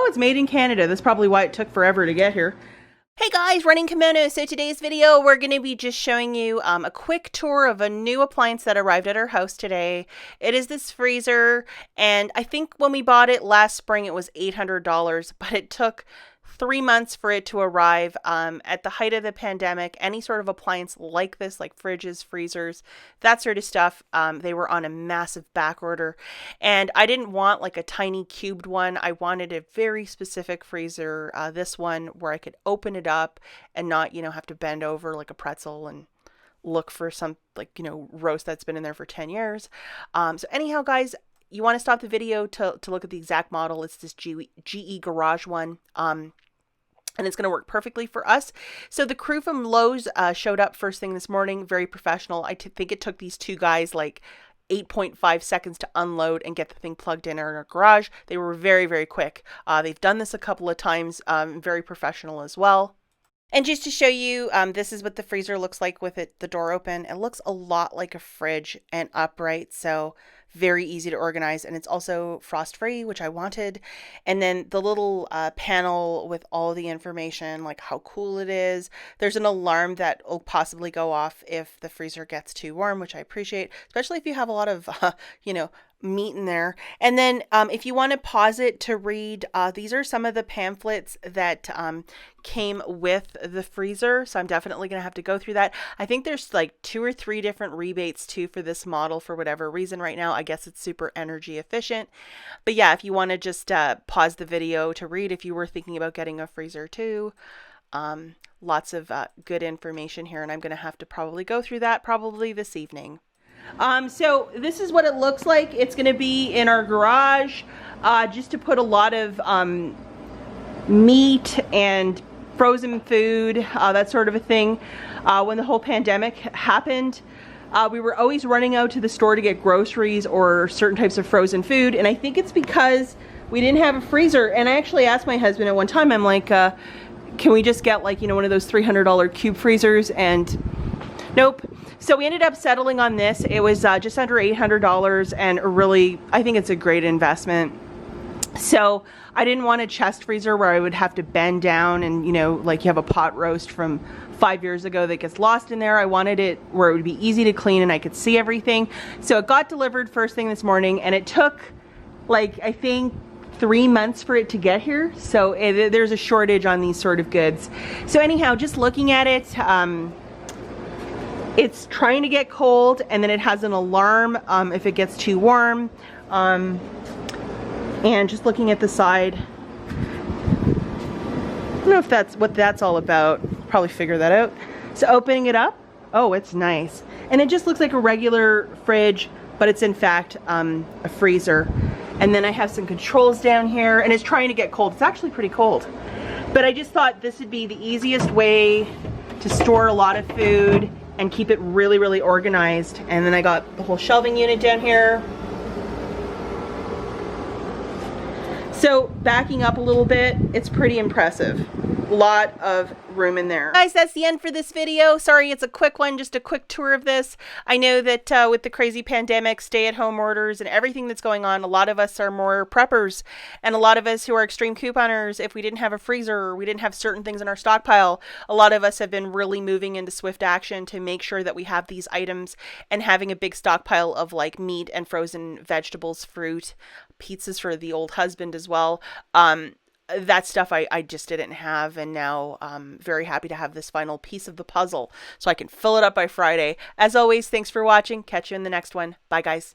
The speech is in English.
it's made in Canada. That's probably why it took forever to get here. Hey guys, running Kimono. So today's video, we're going to be just showing you a quick tour of a new appliance that arrived at our house today. It is this freezer, and I think when we bought it last spring, it was $800, but it took 3 months for it to arrive. At the height of the pandemic, any sort of appliance like this, like fridges, freezers, that sort of stuff, they were on a massive back order. And I didn't want like a tiny cubed one. I wanted a very specific freezer, this one where I could open it up and not, have to bend over like a pretzel and look for some roast that's been in there for 10 years. So anyhow, guys, you want to stop the video to look at the exact model. It's this GE Garage one. And it's going to work perfectly for us. So the crew from Lowe's showed up first thing this morning, very professional. I think it took these two guys like 8.5 seconds to unload and get the thing plugged in our garage. They were very, very quick. They've done this a couple of times, very professional as well. And just to show you, this is what the freezer looks like with the door open. It looks a lot like a fridge and upright, so very easy to organize. And it's also frost-free, which I wanted. And then the little panel with all the information, like how cool it is. There's an alarm that will possibly go off if the freezer gets too warm, which I appreciate, especially if you have a lot of, meat in there. And then if you want to pause it to read, these are some of the pamphlets that came with the freezer, so I'm definitely going to have to go through that. I think there's like 2 or 3 different rebates too for this model for whatever reason right now. I guess it's super energy efficient. But yeah, if you want to just pause the video to read if you were thinking about getting a freezer too. Lots of good information here, and I'm going to have to probably go through that probably this evening. So this is what it looks like. It's going to be in our garage, just to put a lot of meat and frozen food, that sort of a thing. When the whole pandemic happened, we were always running out to the store to get groceries or certain types of frozen food. And I think it's because we didn't have a freezer. And I actually asked my husband at one time, I'm like, can we just get like, one of those $300 cube freezers? And nope. So we ended up settling on this. It was just under $800, and really, I think it's a great investment. So I didn't want a chest freezer where I would have to bend down and, like you have a pot roast from 5 years ago that gets lost in there. I wanted it where it would be easy to clean and I could see everything. So it got delivered first thing this morning, and it took like, I think 3 months for it to get here. So there's a shortage on these sort of goods. So anyhow, just looking at it, it's trying to get cold, and then it has an alarm if it gets too warm. And just looking at the side, I don't know if that's what that's all about. Probably figure that out. So opening it up, oh, it's nice. And it just looks like a regular fridge, but it's in fact a freezer. And then I have some controls down here, and it's trying to get cold. It's actually pretty cold. But I just thought this would be the easiest way to store a lot of food and keep it really, really organized. And then I got the whole shelving unit down here. So backing up a little bit, it's pretty impressive. Lot of room in there. Guys, that's the end for this video. Sorry, it's a quick one, just a quick tour of this. I know that with the crazy pandemic, stay-at-home orders, and everything that's going on, a lot of us are more preppers, and a lot of us who are extreme couponers, if we didn't have a freezer or we didn't have certain things in our stockpile, a lot of us have been really moving into swift action to make sure that we have these items, and having a big stockpile of like meat and frozen vegetables, fruit, pizzas for the old husband as well. That stuff I just didn't have, and now I'm very happy to have this final piece of the puzzle so I can fill it up by Friday. As always, thanks for watching. Catch you in the next one. Bye, guys.